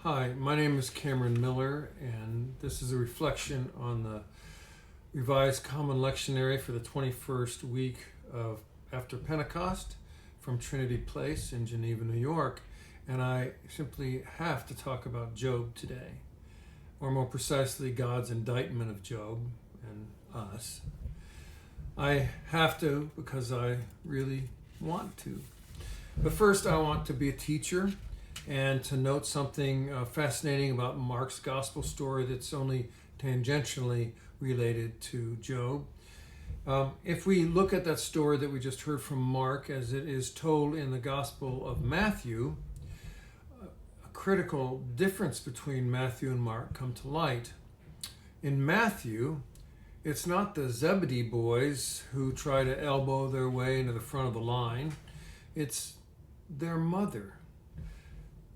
Hi, my name is Cameron Miller, and this is a reflection on the Revised Common Lectionary for the 21st week of after Pentecost from Trinity Place in Geneva, New York. And I simply have to talk about Job today, or more precisely, God's indictment of Job and us. I have to because I really want to. But first, I want to be a teacher and to note something fascinating about Mark's gospel story that's only tangentially related to Job. If we look at that story that we just heard from Mark as it is told in the Gospel of Matthew, a critical difference between Matthew and Mark come to light. In Matthew, it's not the Zebedee boys who try to elbow their way into the front of the line. It's their mother.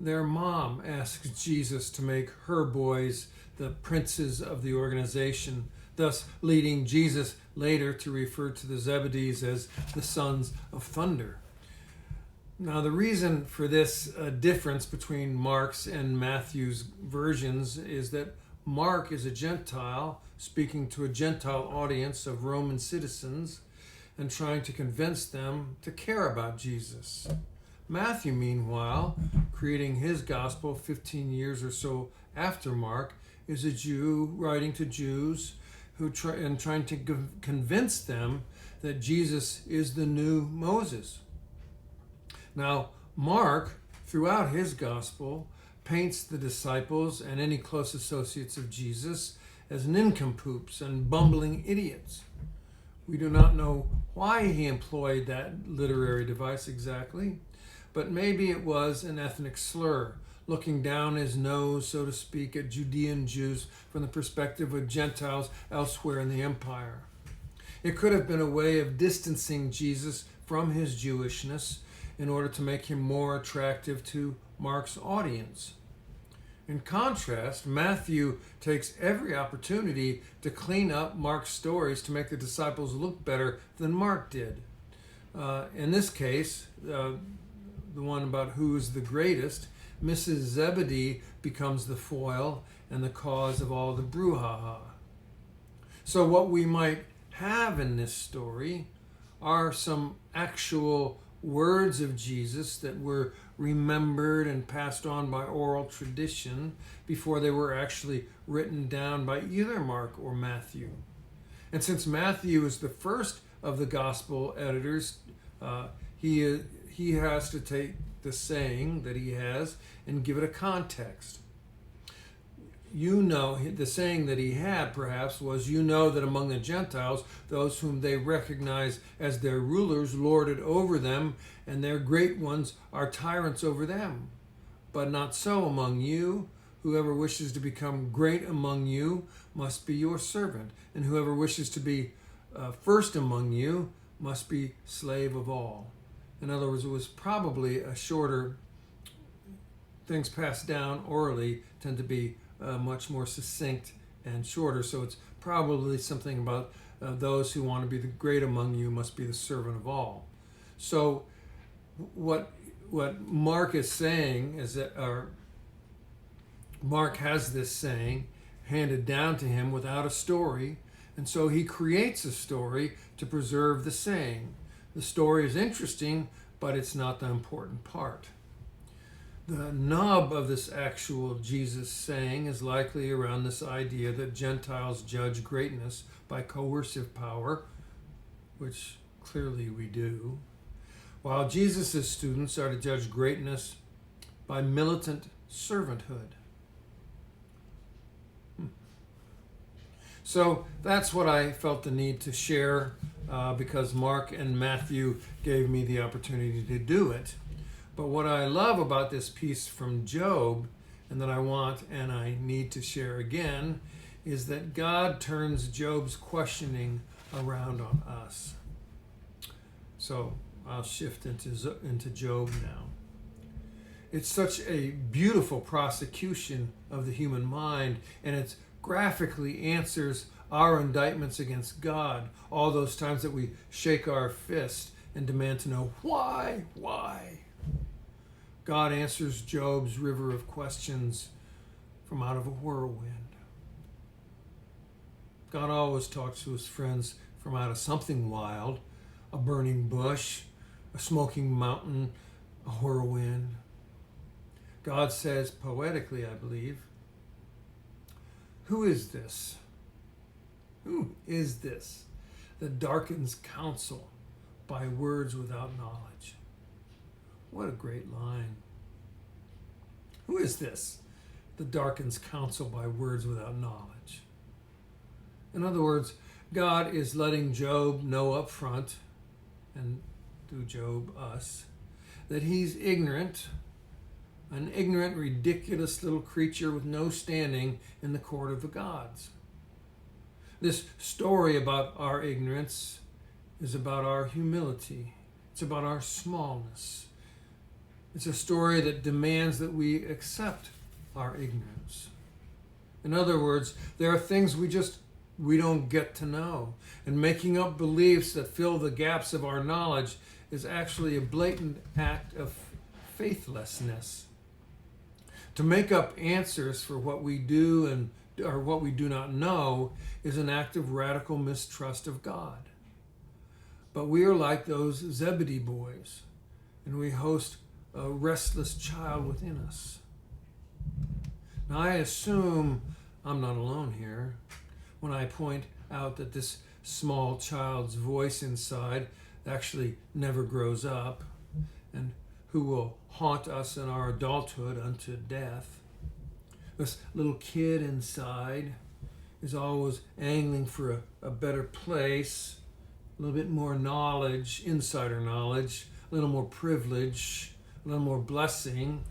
Their mom asks Jesus to make her boys the princes of the organization, thus leading Jesus later to refer to the Zebedees as the sons of thunder. Now, the reason for this difference between Mark's and Matthew's versions is that Mark is a Gentile speaking to a Gentile audience of Roman citizens and trying to convince them to care about Jesus. Matthew, meanwhile, creating his gospel 15 years or so after Mark, is a Jew writing to Jews trying to convince them that Jesus is the new Moses. Now, Mark, throughout his gospel, paints the disciples and any close associates of Jesus as nincompoops and bumbling idiots. We do not know why he employed that literary device exactly, but maybe it was an ethnic slur, looking down his nose, so to speak, at Judean Jews from the perspective of Gentiles elsewhere in the empire. It could have been a way of distancing Jesus from his Jewishness in order to make him more attractive to Mark's audience. In contrast, Matthew takes every opportunity to clean up Mark's stories to make the disciples look better than Mark did. In this case, the one about who is the greatest, Mrs. Zebedee becomes the foil and the cause of all the brouhaha. So what we might have in this story are some actual words of Jesus that were remembered and passed on by oral tradition before they were actually written down by either Mark or Matthew. And since Matthew is the first of the gospel editors, he has to take the saying that he has and give it a context. You know, the saying that he had perhaps was, you know that among the Gentiles, those whom they recognize as their rulers lord it over them, and their great ones are tyrants over them. But not so among you. Whoever wishes to become great among you must be your servant, and whoever wishes to be first among you must be slave of all. In other words, it was probably a shorter, things passed down orally tend to be much more succinct and shorter. So it's probably something about those who want to be the great among you must be the servant of all. So what Mark is saying is that, Mark has this saying handed down to him without a story, and so he creates a story to preserve the saying. The story is interesting, but it's not the important part. The nub of this actual Jesus saying is likely around this idea that Gentiles judge greatness by coercive power, which clearly we do, while Jesus' students are to judge greatness by militant servanthood. So that's what I felt the need to share because Mark and Matthew gave me the opportunity to do it. But what I love about this piece from Job, and that I want and I need to share again, is that God turns Job's questioning around on us. So I'll shift into Job now. It's such a beautiful prosecution of the human mind, and it graphically answers our indictments against God, all those times that we shake our fist and demand to know why. God answers Job's river of questions from out of a whirlwind. God always talks to his friends from out of something wild, a burning bush, a smoking mountain, a whirlwind. God says, poetically, I believe, "Who is this? Who is this that darkens counsel by words without knowledge?" What a great line. Who is this that darkens counsel by words without knowledge? In other words, God is letting Job know up front, and through Job, us, that he's ignorant, an ignorant, ridiculous little creature with no standing in the court of the gods. This story about our ignorance is about our humility. It's about our smallness. It's a story that demands that we accept our ignorance. In other words, there are things we don't get to know. And making up beliefs that fill the gaps of our knowledge is actually a blatant act of faithlessness. To make up answers for what we do or what we do not know is an act of radical mistrust of God. But we are like those Zebedee boys, and we host a restless child within us. Now, I assume I'm not alone here when I point out that this small child's voice inside actually never grows up, and who will haunt us in our adulthood unto death. This little kid inside is always angling for a better place, a little bit more knowledge, insider knowledge, a little more privilege, a little more blessing,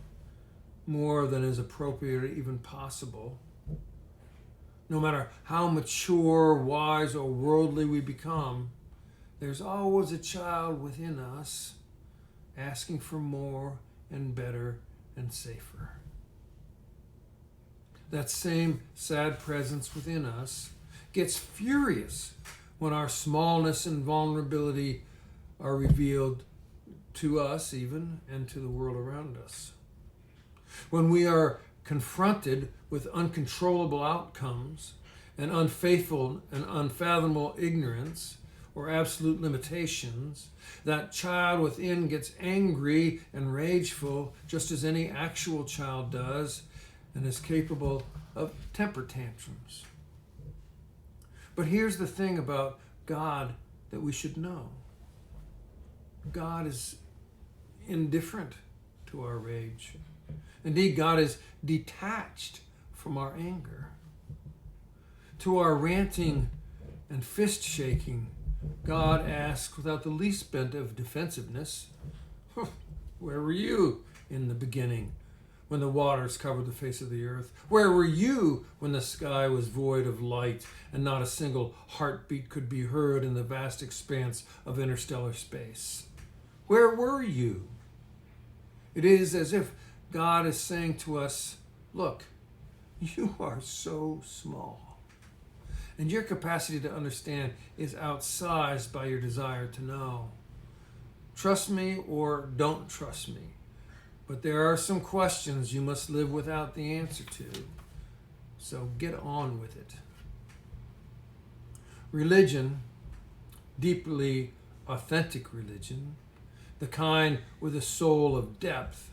more than is appropriate or even possible. No matter how mature, wise, or worldly we become, there's always a child within us asking for more and better and safer. That same sad presence within us gets furious when our smallness and vulnerability are revealed to us even and to the world around us. When we are confronted with uncontrollable outcomes and unfaithful and unfathomable ignorance or absolute limitations, that child within gets angry and rageful just as any actual child does, and is capable of temper tantrums. But here's the thing about God that we should know. God is indifferent to our rage. Indeed, God is detached from our anger. To our ranting and fist shaking, God asks without the least bit of defensiveness, "Where were you in the beginning when the waters covered the face of the earth? Where were you when the sky was void of light and not a single heartbeat could be heard in the vast expanse of interstellar space? Where were you?" It is as if God is saying to us, "Look, you are so small, and your capacity to understand is outsized by your desire to know. Trust me or don't trust me, but there are some questions you must live without the answer to, so get on with it." Religion, deeply authentic religion, the kind with a soul of depth,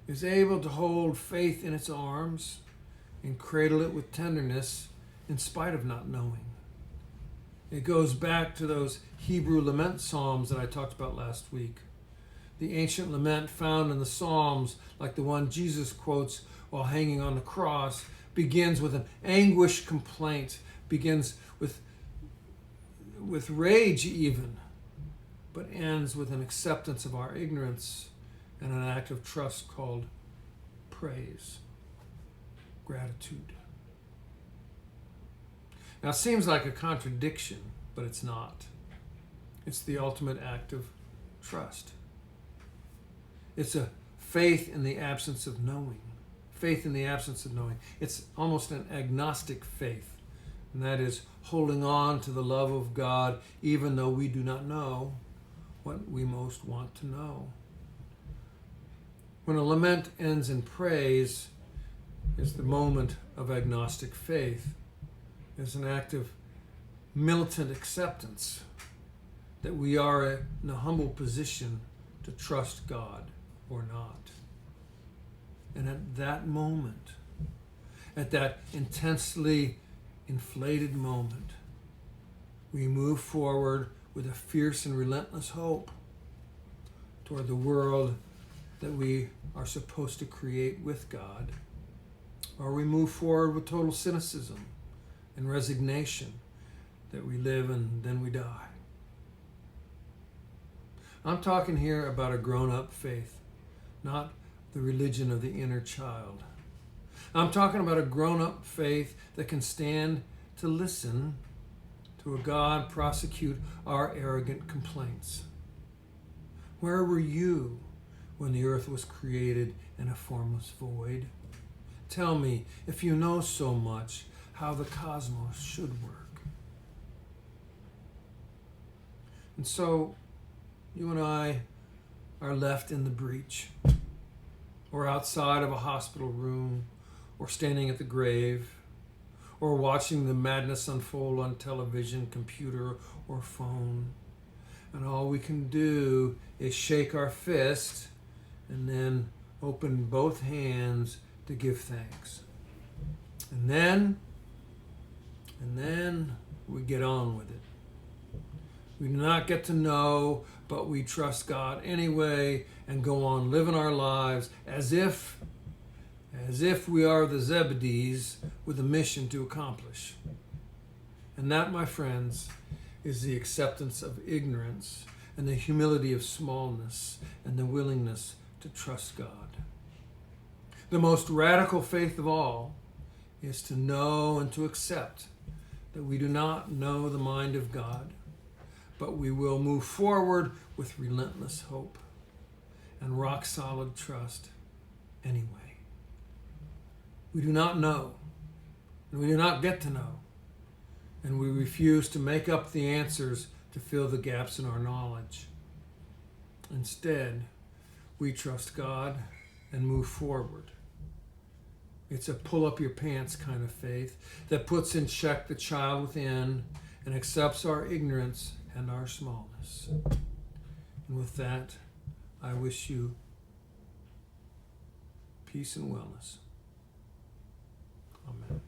is able to hold faith in its arms and cradle it with tenderness in spite of not knowing. It goes back to those Hebrew lament psalms that I talked about last week. The ancient lament found in the Psalms, like the one Jesus quotes while hanging on the cross, begins with an anguished complaint, begins with rage even, but ends with an acceptance of our ignorance and an act of trust called praise, gratitude. Now, it seems like a contradiction, but it's not. It's the ultimate act of trust. It's a faith in the absence of knowing. Faith in the absence of knowing. It's almost an agnostic faith, and that is holding on to the love of God even though we do not know what we most want to know. When a lament ends in praise, it's the moment of agnostic faith. It's an act of militant acceptance that we are in a humble position to trust God or not. And at that moment, at that intensely inflated moment, we move forward with a fierce and relentless hope toward the world that we are supposed to create with God, or we move forward with total cynicism and resignation that we live and then we die. I'm talking here about a grown-up faith, not the religion of the inner child. I'm talking about a grown-up faith that can stand to listen to a God prosecute our arrogant complaints. Where were you when the earth was created in a formless void? Tell me, if you know so much, how the cosmos should work. And so, you and I are left in the breach, or outside of a hospital room, or standing at the grave, or watching the madness unfold on television, computer, or phone. And all we can do is shake our fist and then open both hands to give thanks. And then we get on with it. We do not get to know, but we trust God anyway and go on living our lives as if we are the Zebedees with a mission to accomplish. And that, my friends, is the acceptance of ignorance and the humility of smallness and the willingness to trust God. The most radical faith of all is to know and to accept that we do not know the mind of God, but we will move forward with relentless hope and rock-solid trust anyway. We do not know, and we do not get to know, and we refuse to make up the answers to fill the gaps in our knowledge. Instead, we trust God and move forward. It's a pull-up-your-pants kind of faith that puts in check the child within and accepts our ignorance and our smallness. And with that, I wish you peace and wellness. Amen.